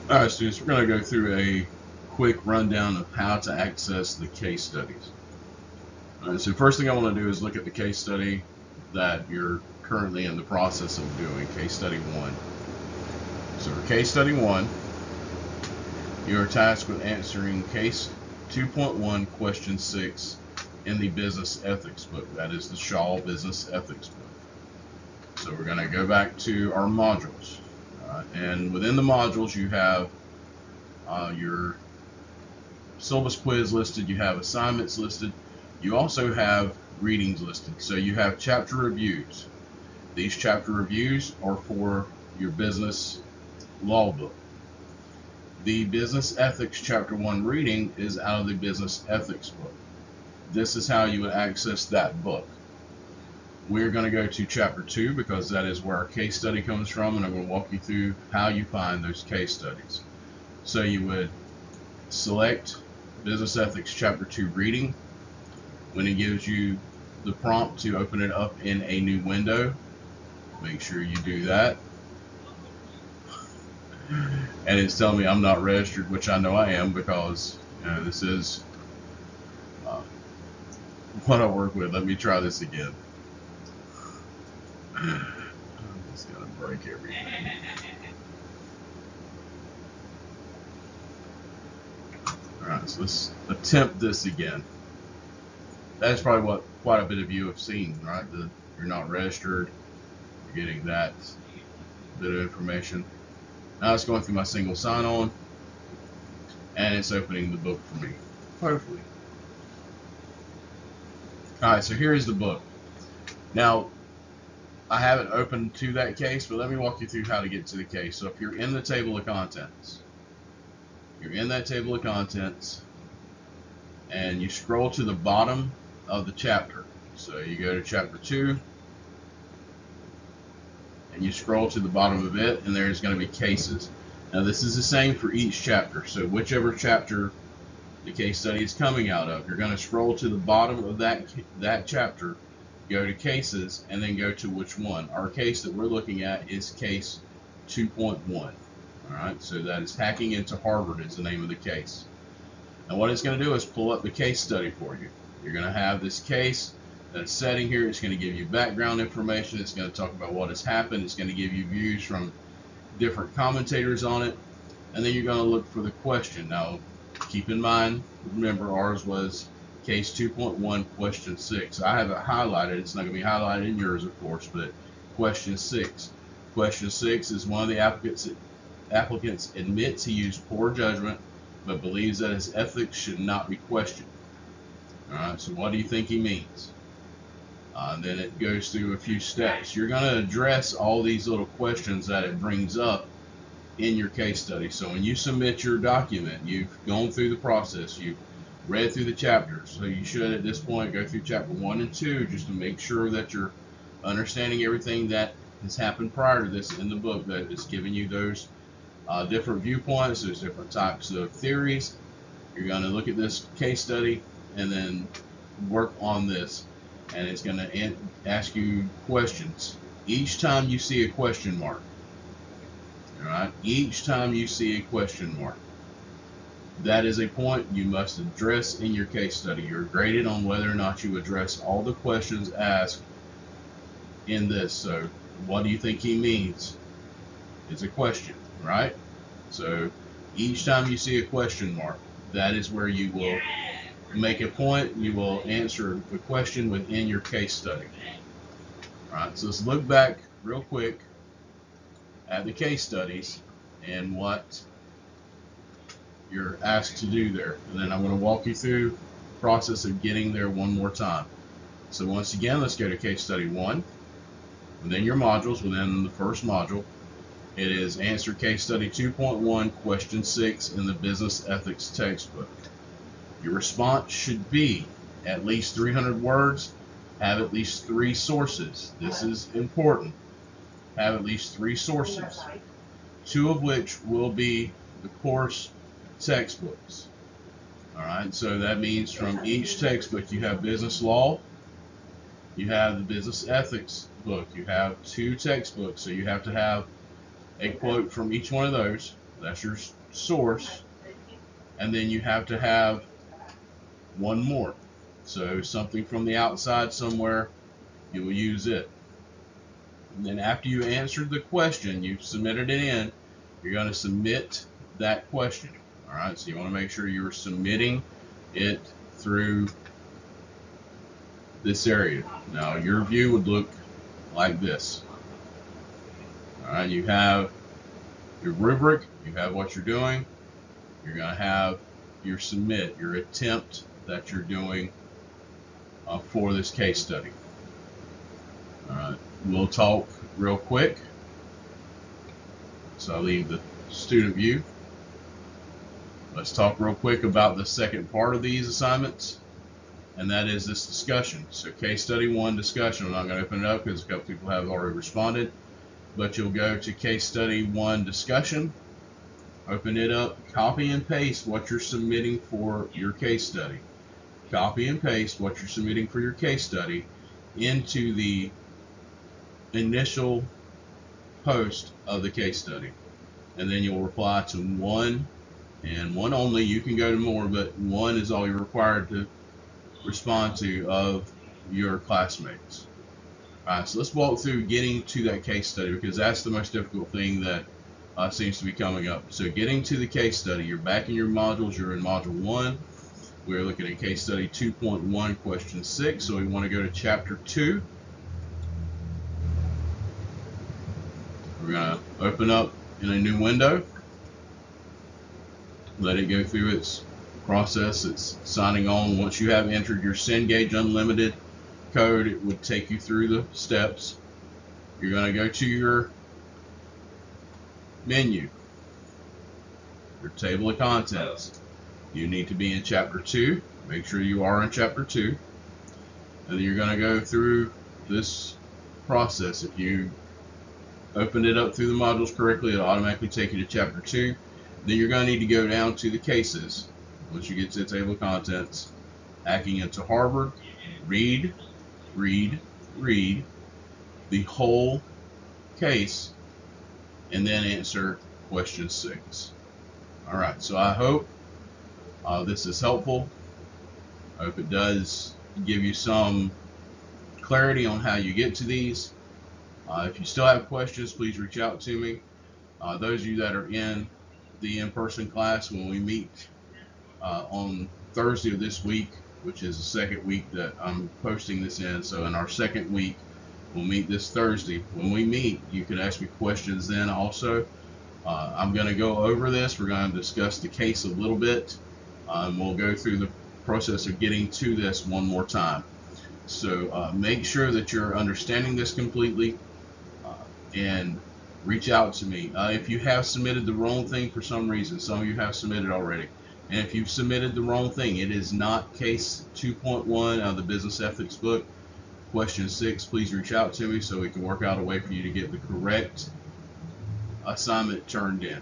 All right, students, we're going to go through a quick rundown of how to access the case studies. All right, so first thing I want to do is look at the case study that you're currently in the process of doing, case study 1. So for case study 1, you're tasked with answering case 2.1, question 6 in the business ethics book. That is the Shaw Business Ethics book. So we're going to go back to our modules. And within the modules, you have your syllabus quiz listed, you have assignments listed, you also have readings listed. So you have chapter reviews. These chapter reviews are for your business law book. The business ethics chapter 1 reading is out of the business ethics book. This is how you would access that book. We're going to go to chapter 2 because that is where our case study comes from, and I'm going to walk you through how you find those case studies. So you would select Business Ethics Chapter 2 Reading. When it gives you the prompt to open it up in a new window, make sure you do that. And it's telling me I'm not registered, which I know I am because this is what I work with. Let me try this again. I'm just going to break everything. Alright, so let's attempt this again. That's probably what quite a bit of you have seen, right? You're not registered, you're getting that bit of information. Now it's going through my single sign-on, and it's opening the book for me, hopefully. Alright, so here is the book. Now, I haven't opened to that case, but let me walk you through how to get to the case. So if you're in the table of contents, you're in that table of contents, and you scroll to the bottom of the chapter. So you go to chapter 2, and you scroll to the bottom of it, and there's going to be cases. Now this is the same for each chapter. So whichever chapter the case study is coming out of, you're going to scroll to the bottom of that chapter, go to cases, and then go to which one. Our case that we're looking at is case 2.1. Alright, so that is Hacking into Harvard is the name of the case. And what it's going to do is pull up the case study for you. You're going to have this case that's setting here. It's going to give you background information. It's going to talk about what has happened. It's going to give you views from different commentators on it. And then you're going to look for the question. Now, keep in mind, remember ours was case 2.1, question 6. I have it highlighted. It's not going to be highlighted in yours, of course, but question 6. Question 6 is one of the applicants admits he used poor judgment, but believes that his ethics should not be questioned. Alright, so what do you think he means? Then it goes through a few steps. You're going to address all these little questions that it brings up in your case study. So when you submit your document, you've gone through the process, you've read through the chapters. So you should at this point go through chapter 1 and 2 just to make sure that you're understanding everything that has happened prior to this in the book that is giving you those different viewpoints, those different types of theories. You're going to look at this case study and then work on this, and it's going to ask you questions each time you see a question mark. Alright, each time you see a question mark, that is a point you must address in your case study. You're graded on whether or not you address all the questions asked in this. So what do you think he means? It's a question, right? So each time you see a question mark, that is where you will make a point. You will answer the question within your case study. Alright, so let's look back real quick at the case studies and what you're asked to do there. And then I'm going to walk you through the process of getting there one more time. So once again, let's go to case study 1. Within your modules, within the first module, it is answer case study 2.1, question 6 in the business ethics textbook. Your response should be at least 300 words, have at least 3 sources. This is important. Have at least 3 sources, 2 of which will be the course textbooks. Alright, so that means from each textbook you have business law, you have the business ethics book, you have 2 textbooks, so you have to have a quote from each one of those. That's your source. And then you have to have one more. So something from the outside somewhere, you will use it. And then after you answered the question, you've submitted it in, you're going to submit that question. All right, so you want to make sure you're submitting it through this area. Now your view would look like this. All right, you have your rubric, you have what you're doing, you're going to have your submit, your attempt that you're doing for this case study. All right, we'll talk real quick. So I'll leave the student view. Let's talk real quick about the second part of these assignments, and that is this discussion. So case study 1 discussion. I'm not going to open it up because a couple people have already responded, but you'll go to case study 1 discussion, open it up, copy and paste what you're submitting for your case study. Copy and paste what you're submitting for your case study into the initial post of the case study, and then you'll reply to one and one only. You can go to more, but one is all you're required to respond to of your classmates. All right, so let's walk through getting to that case study, because that's the most difficult thing that seems to be coming up. So getting to the case study, you're back in your modules. You're in module 1. We're looking at case study 2.1 question 6. So we want to go to chapter 2. We're going to open up in a new window. Let it go through its process. It's signing on. Once you have entered your Cengage Unlimited code, it would take you through the steps. You're going to go to your menu, your table of contents. You need to be in chapter 2. Make sure you are in chapter 2. And then you're going to go through this process. If you opened it up through the modules correctly, it'll automatically take you to chapter 2. Then you're going to need to go down to the cases. Once you get to the table of contents, hacking into Harvard, read the whole case, and then answer question 6. All right, so I hope this is helpful. I hope it does give you some clarity on how you get to these. If you still have questions, please reach out to me. Those of you that are in the in-person class, when we meet on Thursday of this week, which is the second week that I'm posting this in, so in our second week, we'll meet this Thursday. When we meet, you can ask me questions then also. I'm going to go over this. We're going to discuss the case a little bit. We'll go through the process of getting to this one more time. So make sure that you're understanding this completely, and reach out to me. If you have submitted the wrong thing for some reason, some of you have submitted already, and if you've submitted the wrong thing, it is not case 2.1 of the business ethics book, question 6, please reach out to me so we can work out a way for you to get the correct assignment turned in.